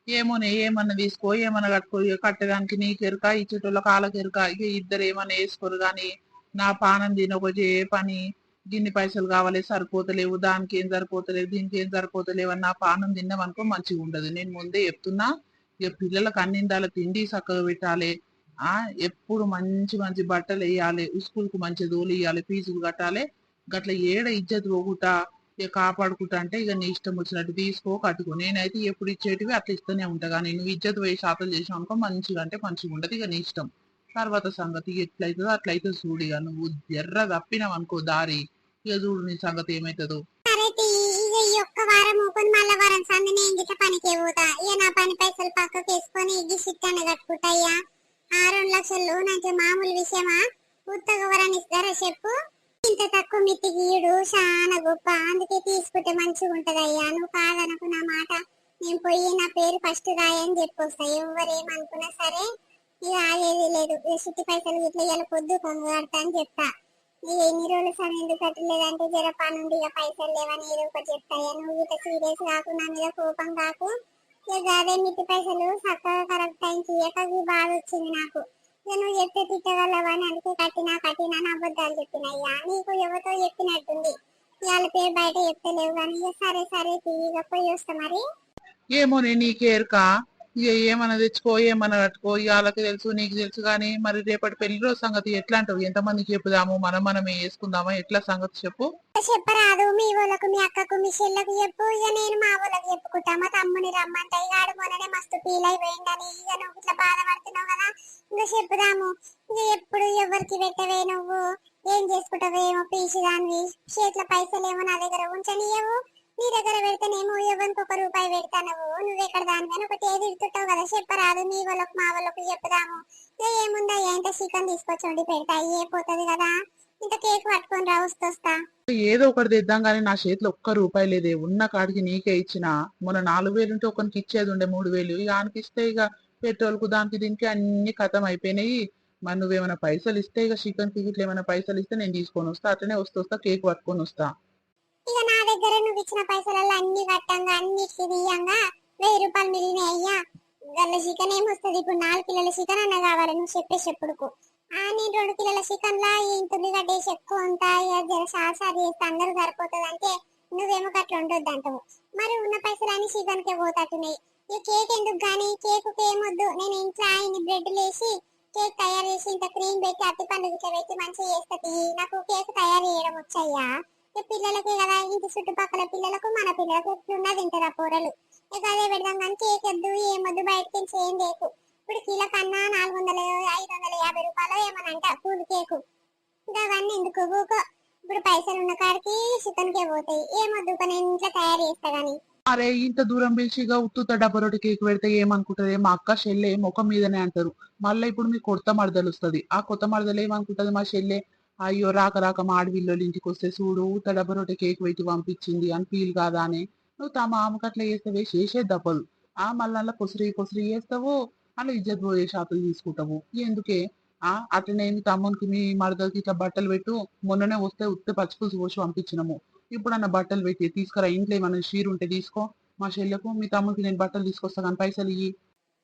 ఏమోనే, ఏమన్నా తీసుకో ఏమన్నా కట్టుకో, ఇక కట్టడానికి నీకెరుక, ఇచ్చేటోళ్ళ కాళ్ళకెరుక. ఇక ఇద్దరు ఏమన్నా వేసుకోరు కానీ నా పానం తినకొచ్చి ఏ పని గిన్ని పైసలు కావాలి సరిపోతలేవు, దానికి ఏం సరిపోతలేవు, దీనికి ఏం సరిపోతలేవు అని నా పానం తిన్నామనుకో మంచిగా ఉండదు. నేను ముందే చెప్తున్నా. ఇక పిల్లలకు అన్నిందాల తిండి చక్కగా పెట్టాలి, ఎప్పుడు మంచి మంచి బట్టలు వేయాలి, స్కూల్ కు మంచి దోలు ఇవ్వాలి, ఫీజులు కట్టాలి. గట్ల ఏడ ఇజ్జత్ పోగుటా ఇక కాపాడుకుంటా అంటే ఇక నీ ఇష్టం వచ్చినట్టు తీసుకో కట్టుకో. నేనైతే ఎప్పుడు ఇచ్చేటివి అట్లా ఇస్తూనే ఉంటా. కానీ నువ్వు ఇజ్జత్ పోయి శాతం చేసావు అనుకో మంచిగా అంటే మంచిగా ఉండదు. ఇక నీ ఇష్టం. తర్వాత సంగతి ఎట్లయితుందో అట్లయితే చూడు. ఇక నువ్వు ఎర్ర తప్పినావు అనుకో దారి, ఇక చూడు నీ సంగతి ఏమైతుందో. ఈ ఒక్క వారం ఊకొని మళ్ళా వారం సంది నేను గిట్ల పనికి పోతా. ఇక నా పని పైసలు పక్కకు వేసుకొని ఇగ్గి సిట్టని కట్టుకుంటాయ్యా. 2 లక్షలు నాకు మామూలు విషయమా? ఉత్తగా ఎవరని ఇస్తారా చెప్పు? ఇంత తక్కువ మిత్తికి ఈడు చాలా గొప్ప, అందుకే తీసుకుంటే మంచిగా ఉంటదయ్యా. నువ్వు కాదనుకు నా మాట. నేను పోయి నా పేరు ఫస్ట్ రాయని చెప్పొస్తా. ఎవరేమనుకున్నా సరే ఇక ఆగేది లేదు. చిట్టి పైసలు ఇట్లా ఇవాళ పొద్దు కొంగు కడతా అని చెప్తా. ఇక ఎన్ని రోజులు సరే ఎందుకు కట్టలేదంటే జర పనుండి ఇక పైసలు లేవని ఏదో ఒకటి చెప్తాయా. నువ్వు ఇట్లా సీరియస్ కాకు, నా మీద కోపం కాకు. ఇక అదే మిత్తి పైసలు చక్కగా కరెక్ట్ టైంకి ఇయ్యక బాధ వచ్చింది నాకు. ఇక నువ్వు చెప్తే తిట్టగలవని అందుకే కట్టినా నా అబద్ధాలు చెప్పినయ్యా. నీకు ఎవరితో చెప్పినట్టుంది. ఇవాళ పేరు బయట చెప్తలేవు కానీ ఇక సరే సరే ఇక పోయి వస్తా మరి. ఏమోనే నీకే ఎరుక. ఇక ఏమన్నా తెచ్చుకో ఏమన్నా కట్టుకో ఇక వాళ్ళకి తెలుసు నీకు తెలుసు కానీ మరి రేపటి పెళ్లి రోజు సంగతి ఎట్లా అంటావు? ఎంతమందికి చెప్పుదాము, మనమే వేసుకుందామా, ఎట్లా సంగతి చెప్పు. చెప్పరాదు మీ వాళ్ళకు మీ అక్కకు మీ చెల్లకు చెప్పు, ఇక నేను మా వాళ్ళకి చెప్పుకుంటా. మా తమ్ముని రమ్మంట, ఇక ఆడు మొన్ననే మస్తు ఫీల్ అయిపోయిందని, ఇక నువ్వు ఇట్లా బాధపడుతున్నావు కదా, ఇంకా చెప్పుదాము. ఇక ఎప్పుడు ఎవరికి పెట్టవే నువ్వు, ఏం చేసుకుంటావేమో పీసిదాన్ని, చేతిలో పైసలేమో నా దగ్గర ఉంచనియవు, నీ దగ్గర పెడితేనేమో ఎవరికి ఒక రూపాయి పెడతావు, నువ్వెక్కడ దాని కానీ ఒకటి ఏది ఇడుతుంటావు కదా. చెప్పరాదు మీ వాళ్ళకు మా వాళ్ళకు చెప్పుదాము. ఇక ఏముందా ఎంత చికెన్ తీసుకొచ్చి పెడతా ఏ పోతుంది కదా, ఇంత కేక్ పట్టుకొని రా వస్తా. ఏదో ఒకటి తెద్దాం కానీ నా చేతిలో ఒక్క రూపాయి లేదే, ఉన్న కాడికి నీకే ఇచ్చిన. మొన్న 4,000 ఉంటే ఒకరికి ఇచ్చేది ఉండే 3,000, ఇక ఆయనకి ఇస్తే ఇక పెట్రోల్ కు దానికి దీనికి అన్ని ఖతం అయిపోయినాయి. మరి నువ్వేమైనా పైసలు ఇస్తే ఇక చికెన్ కి ఇట్లా ఏమైనా పైసలు ఇస్తే నేను తీసుకొని వస్తా, అట్లనే వస్తా కేక్ పట్టుకొని వస్తా. ఇక నా దగ్గర నువ్వు ఇచ్చిన పైసలలో అన్ని కట్టంగా అన్ని తీయంగా 1,000 రూపాయలు మిగిలినాయి అయ్యా. గల్ల చికెన్ ఏమొస్తుంది ఇప్పుడు, 4 కిలోల చికెన్ అన్న కావాలి నువ్వు చెప్పే చెప్పుడుకు. నేను 2 కిలోల చికెన్ లా ఇంత ఉల్లిగడ్డేసి ఎక్కువ ఉంటాయి సారి చేస్తే అందరూ సరిపోతుంది అంటే నువ్వేమో గట్ల ఉండొద్దు అంటావు. మరి ఉన్న పైసలు చికెన్ కే పోతాట్టున్నాయి. ఈ కేక్ ఎందుకు గానీ, కేకు ఏమొద్దు, నేను ఇంట్లో ఇన్ని బ్రెడ్ లేసి కేక్ తయారు చేసి ఇంత క్రీమ్ పెట్టి అట్టి పండు ఇట్లా పెట్టి మంచిగా చేస్తుంది. నాకు కేక్ తయారు చేయడం వచ్చాయ్యా. పిల్లలకే కదా, ఇంటి చుట్టుపక్కల పిల్లలకు మన పిల్లలకు ఎట్లున్నా తింటారా పోరలు. ఇక అదే పెడదాం కానీ కేక్ వద్దు ఏమొద్దు, బయటకి ఏం లేకు. ఇప్పుడు కిలో కన్నా 400 550 రూపాయలు ఏమనంట కూల్ కేకు. ఇంకా అవన్నీ ఎందుకు ఊకో, ఇప్పుడు పైసలు ఉన్న కాడికి చికెన్ కే పోతాయి. ఏమొద్దు నేను ఇంట్లో తయారు చేస్తా గానీ. అరే ఇంత దూరం పిలిచిగా ఉత్తుత డబ్బా రొట్టి కేక్ పెడితే ఏమనుకుంటది, మా అక్క చెల్లె ముఖం మీదనే అంటారు. మళ్ళీ ఇప్పుడు మీ కొత్త మరదలు వస్తుంది, ఆ కొత్త మరదలు ఏమనుకుంటది, మా చెల్లె అయ్యో రాక రాక మా ఆడవిల్లోళ్ళ ఇంటికి వస్తే చూడు ఉత్త డబ్బా రొట్టి కేక్ పెట్టి పంపించింది అని ఫీల్ కాదా అని. నువ్వు తమ ఆమెకు అట్లా చేస్తావే, చేసే దప్పదు. మళ్ళీ కొసరి కొసరి చేస్తావు, అలా ఇజ్జత్ పోయే షాపులు తీసుకుంటావు ఎందుకే. అట్లనే మీ తమ్మునికి మీ మరదలకి ఇట్లా బట్టలు పెట్టు, మొన్ననే వస్తే ఉత్తే పచ్చిపులుసు పోసి పంపించినాము. ఇప్పుడన్నా బట్టలు పెట్టి తీసుకురా, ఇంట్లో ఏమైనా షీర్ ఉంటే తీసుకో, మా చెల్లెకు మీ తమ్ముడికి నేను బట్టలు తీసుకొస్తా కానీ పైసలు ఇయ్యి.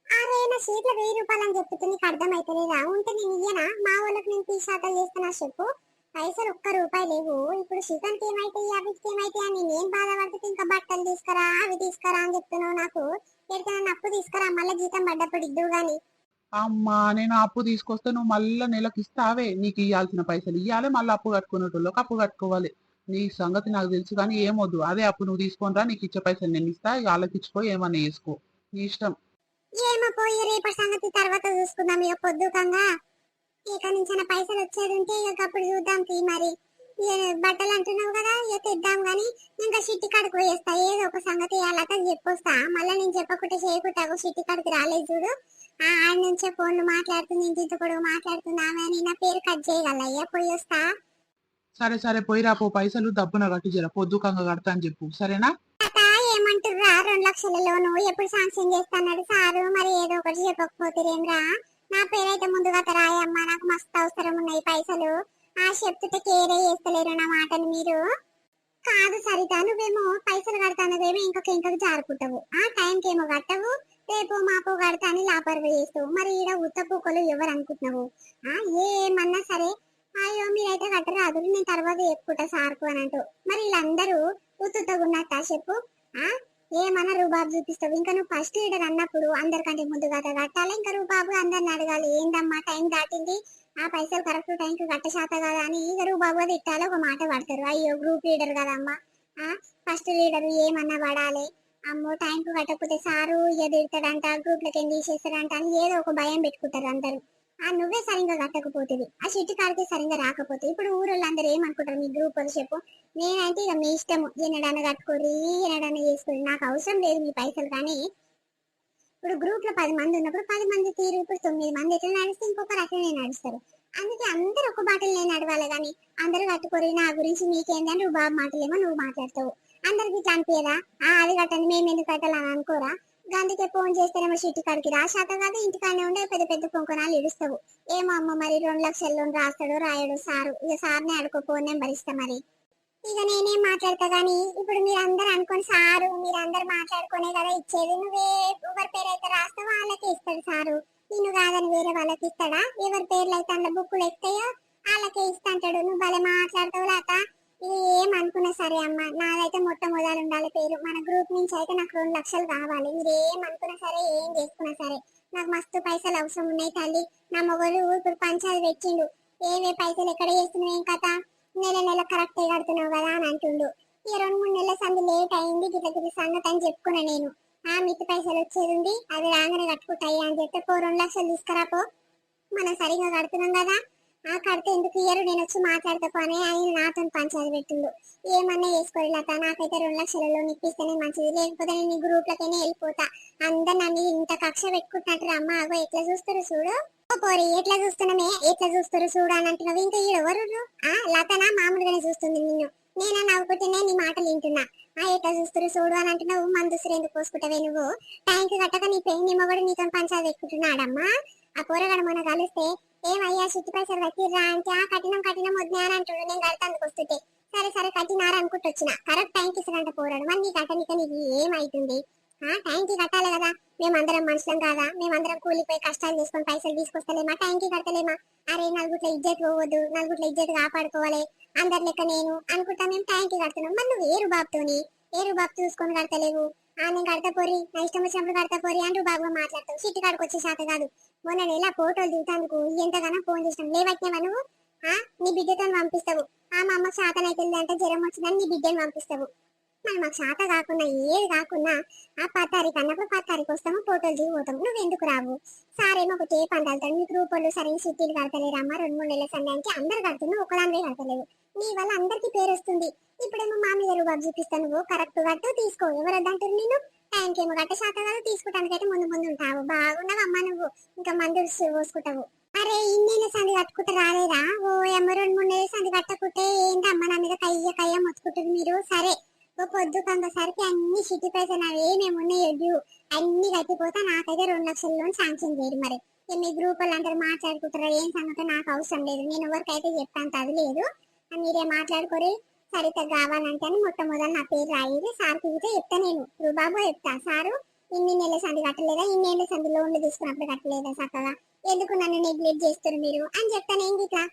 అరే నా సీట్ల 1,000 రూపాయలు అని చెప్తే నీకు అర్థమైతలేదా? ఉంటే నేను ఇయ్యనా? మా వాళ్ళకి నేను తీసాటలు చేస్తున్నా చెప్పు. పైసలు ఒక్క రూపాయి లేవు. ఇప్పుడు చికెన్ కి ఏమైతాయి, అవిటికి ఏమైతాయి అని నేను బాధపడుతుంది. ఇంకా బట్టలు తీసుకురా అవి తీసుకురా అని చెప్తున్నావు నాకు. ఎక్కడైనా అప్పు తీసుకురా, మళ్ళీ జీతం పడ్డప్పుడు ఇద్దు గాని. అమ్మా నేను అప్పు తీసుకొస్తే నువ్వు మళ్ళీ నెలకు ఇస్తావే, నీకు ఇవ్వాల్సిన పైసలు ఇవ్వాలి, మళ్ళీ అప్పు కట్టుకునేటోళ్ళకి అప్పు కట్టుకోవాలి. నీ సంగతి నాకు తెలుసు కానీ ఏమొద్దు, అదే అప్పు నువ్వు తీసుకొని రా, నీకు ఇచ్చే పైసలు నేను ఇస్తా, ఇక వాళ్ళకి ఇచ్చుకో ఏమన్నా వేసుకో నీ ఇష్టం. ఏమో పోయి రేపటి సంగతి తర్వాత చూసుకుందాం. ఇక పొద్దుకంగా ఇక నుంచి పైసలు వచ్చేది ఉంటే ఇక అప్పుడు చూద్దాం తీ. మరి బట్టలు అంటున్నావు కదా, ఇక తెద్దాం గానీ ఇంకా సిట్టి కాడికి పోయేస్తా. ఏదో ఒక సంగతి అలాగే చెప్పొస్తా. మళ్ళీ నేను చెప్పకుంటే చేయకుండా సిట్టి కాడికి రాలేదు చూడు, ఆయన నుంచే ఫోన్లు మాట్లాడుతుంది, ఇంటి కూడా మాట్లాడుతున్నామే అని నా పేరు కట్ చేయగలయ్యా. పోయొస్తా. సరే సరే పోయిరా పో, పైసలు దబ్బున కట్టి జర పొద్దుకంగా కడతా అని చెప్పు సరేనా. ఏమంటుర్రా 2 లక్షల లోను ఎప్పుడు శాంక్షన్ చేస్తాడు సారు? మరి ఏదో ఒకటి చెప్పకపోతేరేమ్రా? నా పేరైతే ముందుగా రాయమ్మా, నాకు మస్తు అవసరం ఉన్నాయి పైసలు. చెప్తుంటే కేరే చేస్తలేరు నా మాటను మీరు. కాదు సరిత, నువ్వేమో పైసలు కడతానువేమో ఇంకొక జారుకుంటావు, ఆ టైంకి ఏమో కట్టవు, రేపు మాపో కడతా అని లాపర్వ చేస్తావు. మరి ఈడ ఉత్త పూకలు ఎవరు అనుకుంటున్నావు? ఏమన్నా సరే అయ్యో మీరైతే కట్టరాదు, నేను తర్వాత చెప్పుకుంటా సార్కు అని అంటూ. మరి వీళ్ళందరూ ఉత్తున్నట్టా చెప్పు? ఏమన్నా రూబాబు చూపిస్తావు? ఇంకా నువ్వు ఫస్ట్ లీడర్ అన్నప్పుడు అందరికంటే ముందుగా కట్టాలి, ఇంకా రూబాబు అందరిని అడగాలి, ఏందమ్మా టైం దాటింది, ఆ పైసలు కరెక్ట్ టైంకి కట్ట శాత కదా అని. ఇక రూబాబు తిట్టాలి, ఒక మాట పడతారు, అయ్యో గ్రూప్ లీడర్ కదమ్మా, ఫస్ట్ లీడర్ ఏమన్నా పడాలి, అమ్మో టైంకు కట్టకపోతే సారు ఎదురుతాడంట, గ్రూప్లకి ఏం తీసేస్తాడంట అని ఏదో ఒక భయం పెట్టుకుంటారు అందరు. నువ్వే సరిగ్గా కట్టకపోతుంది, ఆ చిట్టి కాడికి సరిగ్గా రాకపోతే ఇప్పుడు ఊరోళ్ళందరూ ఏమనుకుంటారు మీ గ్రూప్ అని చెప్పు. నేనైతే ఇక మీ ఇష్టము, ఎన్నడన్నా కట్టుకోరి ఎన్నడన్నా చేసుకోరి, నాకు అవసరం లేదు మీ పైసలు. కానీ ఇప్పుడు గ్రూప్ లో 10 మంది ఉన్నప్పుడు 10 మంది తీరు, ఇప్పుడు 9 మంది ఎట్లా నడిస్తే ఇంకొకరు అట్లనే నడుస్తారు. అందుకే అందరు ఒక బాటలు నేను నడవాలి, కానీ అందరూ కట్టుకోరి నా గురించి మీకేందని నువ్వు బాబు మాటలేమో నువ్వు మాట్లాడతావు. అందరికి ఇట్లా అనిపించదా? అది కట్టండి మేము ఎందుకు కట్టాలని అనుకోరా? అందుకే ఫోన్ చేస్తేనేమో సిటీ కాడికి రా శాత కాదు, ఇంటికానే ఉండే పెద్ద పెద్ద పొంకనాలు ఇడుస్తావు. ఏమో అమ్మ మరి 2 లక్షల లోన్ రాస్తాడు రాయడు సారు, ఇక సార్నే అడుకో, ఫోన్ నెంబర్ ఇస్తా. మరి ఇక నేనేం మాట్లాడతా గానీ ఇప్పుడు మీరందరూ అనుకోని సారు, మీరందరూ మాట్లాడుకునే కదా ఇచ్చేది. నువ్వే ఎవరి పేరు అయితే రాస్తావో వాళ్ళకి ఇస్తాడు సారు, నిన్ను కాదని వేరే వాళ్ళకి ఇస్తాడా? ఎవరి పేర్లు అయితే అందులో బుక్కులు ఎక్తాయో వాళ్ళకే ఇస్తా అంటాడు. నువ్వు భలే మాట్లాడతావు లాత, ఇది ఏం అనుకున్నా సరే అమ్మ, నాదైతే మొట్టమొదలు ఉండాలి పేరు. మన గ్రూప్ నుంచి అయితే నాకు 2 లక్షలు కావాలి. మీరు ఏం అనుకున్నా సరే, ఏం చేసుకున్నా సరే, నాకు మస్తు పైసలు అవసరం ఉన్నాయి తల్లి. నా మొగలు ఇప్పుడు పంచాయతీ పెట్టిండు. ఏవే పైసలు ఎక్కడ చేస్తున్నావు, ఏం కథ, నెల నెల కరెక్ట్ కడుతున్నావు కదా అని అంటుండు. ఈ 2-3 నెలల సంది లేట్ అయింది, గిట్ల సంగతి అని చెప్పుకున్నా నేను. మిత్తి పైసలు వచ్చేది ఉంది, అది రాగానే కట్టుకుంటాయి అని చెప్తే, 2 లక్షలు తీసుకురాపో, మనం సరిగా కడుతున్నాం కదా, కడితే ఎందుకు ఇయ్యరు, నేను వచ్చి మాట్లాడతా పోనీ ఆయన నాతో పంచాయతీ పెట్టిండు. ఏమన్నా వేసుకోరు లత, నాకైతే 2 లక్షలలో ఇప్పిస్తేనే మంచిది, లేకపోతే నేను ఈ గ్రూప్ లకైనా వెళ్ళిపోతా. అందరు నన్ను ఇంత కక్ష పెట్టుకుంటున్నట్టు అమ్మ, అగో ఎట్లా చూస్తారు చూడు. ఓ పోరి, ఎట్లా చూస్తున్నామే, ఎట్లా చూస్తారు చూడు అని అంటున్నావు. ఇంకా ఈడెవరు? లతనా మామూలుగానే చూస్తుంది నిన్ను. నేనా నవ్వుకుంటేనే నీ మాటలు వింటున్నా. ఎట్లా చూస్తారు చూడు అని అంటున్నావు. మందుసురు ఎందుకు పోసుకుంటావే నువ్వు? ట్యాంక్ కట్టక నీ నిమ్మగడు నీతో పంచాయతీ పెట్టుకుంటున్నాడమ్మా. ఆ పోరగాడు మొన్న కలిస్తే, ఏమయ్యా చిట్టి పైసలు కట్టిర్రా అంటే, కట్టినం వద్దా అని అంటుండు. నేను కడతానికి వస్తుంటే, సరే సరే కట్టినారా అనుకుంటూ వచ్చిన. కరెక్ట్ టైంకి ఇస్తాడంట పోరాడు. మరి నీ కట్టనిక నీకు ఏమైతుంది? టైంకి కట్టాలి కదా. మేమందరం మనుషులం కాదా? మేమందరం కూలిపోయి కష్టాలు చేసుకొని పైసలు తీసుకొస్తలేమా? టైంకి కడతలేమా? అరే నలుగుట్ల ఇజ్జత్ పోవద్దు, నలుగుట్ల ఇజ్జత్ కాపాడుకోవాలి, అందరి లెక్క నేను అనుకుంటా మేము టైంకి కడుతున్నాం. మరి నువ్వు ఏ రుబాబుతోని, ఏ రుబాబు చూసుకొని కడతలేవు. నేను కడతా పోరి, నా ఇష్టం వచ్చినప్పుడు కడతా పోరి అని రుబాబుగా మాట్లాడతావు. సిట్టి కాడికి వచ్చే శాత కాదు. మొన్న నెల ఫోటోలు దిగుతాందుకు ఎంతగానో ఫోన్ చేసినాం. లేవట్నేవా నువ్వు? నీ బిడ్డతో పంపిస్తావు. మా అమ్మకు శాతం అయితే అంటే జ్వరం వచ్చిందని నీ బిడ్డను పంపిస్తావు. మరి మాకు శాత కాకుండా ఏది కాకుండా 10 తారీఖు అన్నప్పుడు 10 తారీఖు వస్తాము, ఫోటోలు దిగిపోతాం. నువ్వు ఎందుకు రావు? సారేమో ఒక టేప్ అంటాడు. మీకు రూపాయలు సరైన సిటీలు కడతలేరమ్మా, 2-3 నెలల సందానికి అందరు కడుతున్నావు, ఒకదానివే కడతలేవు. నీ వల్ల అందరికి పేరు వస్తుంది. ఇప్పుడేమో మా మీద రూబాబు చూపిస్తాను. నువ్వు కరెక్ట్ కట్టు, తీసుకో. ఎవరద్దంటారు నేను? టైంకి ఏమో గట్ట శాత కాదు, తీసుకోవటానికైతే ముందు ముందు ఉంటావు. బాగున్నావు అమ్మ నువ్వు, ఇంకా మందు పోసుకుంటావు. అరే ఇన్నేళ్ళ సంది కట్టుకుంటే రాలేదా? ఓ ఏమో 2-3 నెలల సంది కట్టకుంటే ఏంటి అమ్మ నా మీద కయ్య మొత్తుకుంటుంది మీరు. సరే ఓ పొద్దు కొంతసరికి అన్ని సిటీ పైసలు అవేమేమి ఉన్నాయో అన్ని కట్టిపోతా. నాకైతే 2 లక్షల శాంక్షన్ చేయరు. మరి మీ గ్రూప్ వాళ్ళు అందరూ మాట్లాడుకుంటారా ఏం సంగతి నాకు అవసరం లేదు. నేను ఎవరికైతే చెప్తాను అది లేదు. మీరే మాట్లాడుకోరి. సరిత కావాలంటే మొట్టమొదలు నా పేరు రాయి, సార్కి కూడా చెప్తా. నేను రూబాబు చెప్తా, సారు ఇన్ని నెలల సంది కట్టలేదా, ఇన్నేళ్ళ సంది లోన్లు తీసుకున్నప్పుడు కట్టలేదా చక్కగా, ఎందుకు నన్ను నెగ్లెక్ట్ చేస్తారు మీరు అని చెప్తాను. ఏం ఇట్లా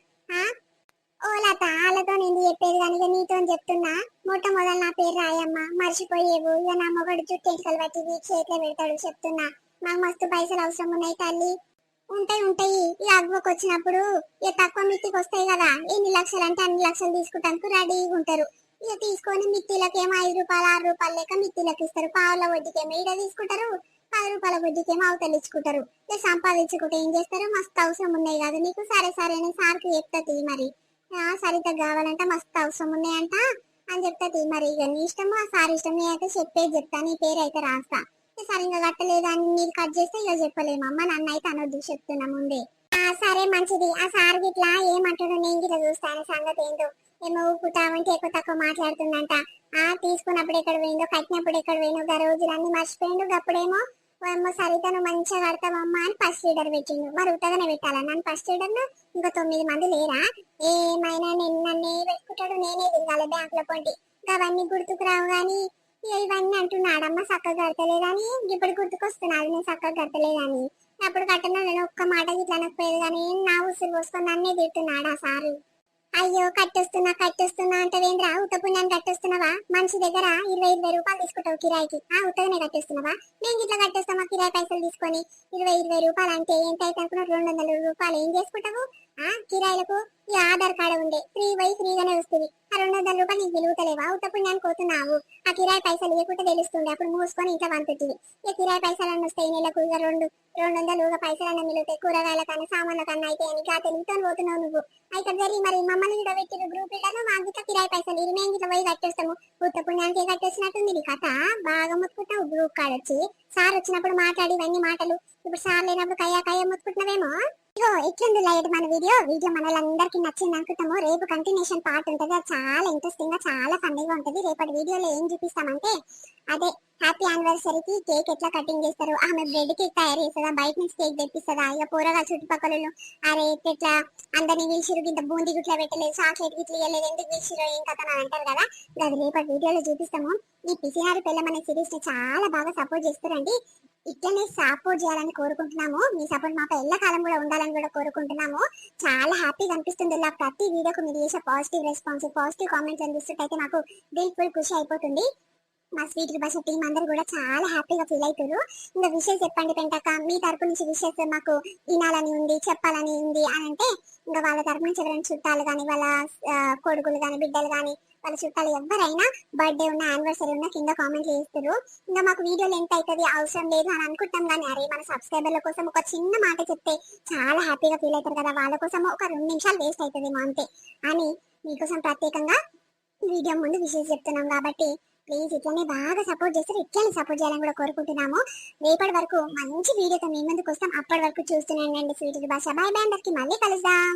ఓ లత, వాళ్ళతో నేను చెప్పేది కానీ నీతో చెప్తున్నా. మొట్టమొదలు నా పేరు రాయమ్మా, మర్చిపోయేవు. ఇక నా మొగడు చుట్టూ ఎంటికలు పట్టి చేతిలో పెడతాడు. చెప్తున్నా, మాకు మస్తు పైసలు అవసరం ఉన్నాయి తల్లి. ఉంటాయి ఈ అగ్వకు వచ్చినప్పుడు ఇక తక్కువ మిత్తికి వస్తాయి కదా. ఎన్ని లక్షలు అంటే అన్ని లక్షలు తీసుకుంటానికి రెడీగా ఉంటారు. ఇక తీసుకొని మిత్తిలకేమో 5 రూపాయలు 6 రూపాయలు లెక్క మిత్తిలకు ఇస్తారు. పావుల వడ్డీకేమో ఈడ తీసుకుంటారు, 10 రూపాయల వడ్డీకేమో అవతలు ఇచ్చుకుంటారు. ఇక సంపాదించుకుంటే ఏం చేస్తారు? మస్తు అవసరం ఉన్నాయి కదా నీకు. సరే నేను సార్కి చెప్తాది. మరి సరిత కావాలంటే మస్తు అవసరం ఉన్నాయంట అని చెప్తాది. మరి ఇక నీ ఇష్టము, ఆ సార్ ఇష్టం. నేనైతే చెప్పేది చెప్తా, నీ పేరు అయితే రాస్తా. సరిగ్గా కట్టలేదు అని మీరు కట్ చేస్తే ఇక చెప్పలేమమ్మ, నన్ను అయితే అనొద్దు చెప్తున్నా ముందే. సరే మంచిది. ఆ సార్ గిట్లా ఏమంటాడు నేను గిట్లా చూస్తాను. సంగతి ఏంటో ఏమో ఊపుతామంటే ఎక్కువ తక్కువ మాట్లాడుతుందంట. తీసుకున్నప్పుడు ఎక్కడ పోయిందో, కట్టినప్పుడు ఎక్కడ పోయిందో, రోజులన్నీ మర్చిపోయిండు. అప్పుడేమో సరితను మంచిగా కడతావమ్మా అని ఫస్ట్ లీడర్ పెట్టిండు. మరి ఉత్తగానే పెట్టాలా నన్ను ఫస్ట్ లీడర్? ఇంకా 9 మంది లేరా? ఏమైనా నన్నే పెట్టుకుంటాడు, నేనే తిరగాలి బ్యాంకులో పొంటి. అవన్నీ గుర్తుకు రావు గాని ఇవన్నీ అంటున్నాడమ్మ చక్కగా కడతలేదని. ఇప్పుడు గుర్తుకొస్తున్నాడు నేను చక్కగా కడతలేదని. అప్పుడు కట్టను నేను ఒక్క మాట ఇట్లా అనకపోయేది కానీ నా ఉసురు పోసుకొని నన్నే తిడుతున్నాడు ఆ సారు. అయ్యో కట్టొస్తున్నా అంటే వేంద్రా, ఉత్త పుణ్యాన్ని కట్టొస్తున్నావా? మనిషి దగ్గర 20 రూపాయలు తీసుకుంటావు కిరాయికి. ఉత్తగానే కట్టొస్తున్నావా? నేను ఇట్లా కట్టొస్తామా కిరాయి పైసలు తీసుకొని? 20 రూపాయలు అంటే ఎంత అయితే అనుకున్నా 200 రూపాయలు ఏం చేసుకుంటావు? కిరాయిలకు ఈ ఆధార్ కార్డు ఉండే ఫ్రీగానే వస్తుంది. 200 రూపాయలు నీకు విలువతలేవా? ఉత్త పుణ్యానికి పోతున్నావు. ఆ కిరాయి పైసలు ఇవ్వకుంటే తెలుస్తుండే, అప్పుడు మూసుకొని ఇంట్లో పంపుతుంది. ఇక కిరాయి పైసలు అన్న వస్తాయి నెలకు. ఇక 200 పైసలు అన్న మిలుగుతాయి. కూరగాయల కన్నా సామాన్ల కన్నా అయితే అని తెలుగుతో పోతున్నావు నువ్వు. అయితే జరిగి మరి మమ్మల్ని కూడా పెట్టిరు గ్రూప్ లీడర్. మాకు ఇట్లా కిరాయి పైసలు మేము ఇట్లా పోయి కట్టేస్తాము. ఉత్త పుణ్యానికి కట్టేసినట్టుంది నీ కథ. బాగా ముట్టుకుంటావు గ్రూప్ కార్డు వచ్చి. సార్ వచ్చినప్పుడు మాట్లాడి ఇవన్నీ మాటలు, ఇప్పుడు సార్ లేనప్పుడు కయ్యా ముట్టుకుంటున్నావేమో. ఇగో ఎట్లుంది లైట్ మన వీడియో మనలందరికి నచ్చింది అనుకుంటాము. రేపు కంటిన్యూషన్ పార్ట్ ఉంటుంది. అది చాలా ఇంట్రెస్టింగ్ గా చాలా ఫన్నీగా ఉంటుంది. రేపటి వీడియోలో ఏం చూపిస్తామంటే అదే హ్యాపీ యానివర్సరీకి కేక్ ఎట్లా కటింగ్ చేస్తారు, ఆమె బ్రెడ్ కేక్ తయారు చేస్తుందా, బయట నుంచి కేక్ తెప్పిస్తుందా, ఇక పోరగా చుట్టుపక్కల అరే ఎట్లా అందరినీ పిలిచిరు, ఇంత బూందీ గుట్లా పెట్టలేదు, చాక్లెట్ గిట్ల ఇవ్వలేదు, ఎందుకు పిలిచిరు ఏం కథ అని అంటారు కదా. అది రేపటి వీడియోలో చూపిస్తాము. ఈ పిసినారి పిల్లం అనే సిరీస్ ని చాలా బాగా సపోర్ట్ చేస్తారండి. ఇట్లనే సపోర్ట్ చేయాలని కోరుకుంటున్నాము. మీ సపోర్ట్ మాపై ఎల్లకాలం కూడా ఉండాలని కూడా కోరుకుంటున్నాము. చాలా హ్యాపీగా అనిపిస్తుంది ఇలా ప్రతి వీడియోకు మీరు చేసే పాజిటివ్ రెస్పాన్స్, పాజిటివ్ కామెంట్స్ చూస్తుంటే మాకు దిల్ ఫుల్ ఖుషి అయిపోతుంది. మా స్వీట్ భాష టీం అందరూ కూడా చాలా హ్యాపీగా ఫీల్ అవుతారు. ఇంకా విషెస్ చెప్పండి పెంటక, మీ తరపు నుంచి విషెస్ మాకు వినాలని ఉంది, చెప్పాలని ఉంది అని అంటే ఇంకా వాళ్ళ తరపు నుంచి ఎవరైనా చుట్టాలు కానీ, వాళ్ళ కొడుకులు కానీ, బిడ్డలు కానీ, వాళ్ళ చుట్టాలు ఎవరైనా బర్త్డే ఉన్న, యానివర్సరీ ఉన్న కింద కామెంట్లు చేస్తారు. ఇంకా మాకు వీడియో లెంత్ అవుతుంది, అవసరం లేదు అని అనుకుంటాం కానీ అరే మన సబ్స్క్రైబర్ల కోసం ఒక చిన్న మాట చెప్తే చాలా హ్యాపీగా ఫీల్ అవుతారు కదా, వాళ్ళ కోసం ఒక 2 నిమిషాలు వేస్ట్ అవుతుంది అంతే అని మీకోసం ప్రత్యేకంగా వీడియో ముందు విషెస్ చెప్తున్నాం. కాబట్టి ప్లీజ్ ఇట్లనే బాగా సపోర్ట్ చేస్తారు, ఇట్లనే సపోర్ట్ చేయాలని కూడా కోరుకుంటున్నాము. రేపటి వరకు మంచి వీడియోతో మీ ముందుకు వస్తాం. అప్పటి వరకు చూస్తూనే ఉండండి స్వీట్ భాష. బాయ్ బాయ్, అందరికి మళ్ళీ కలుద్దాం.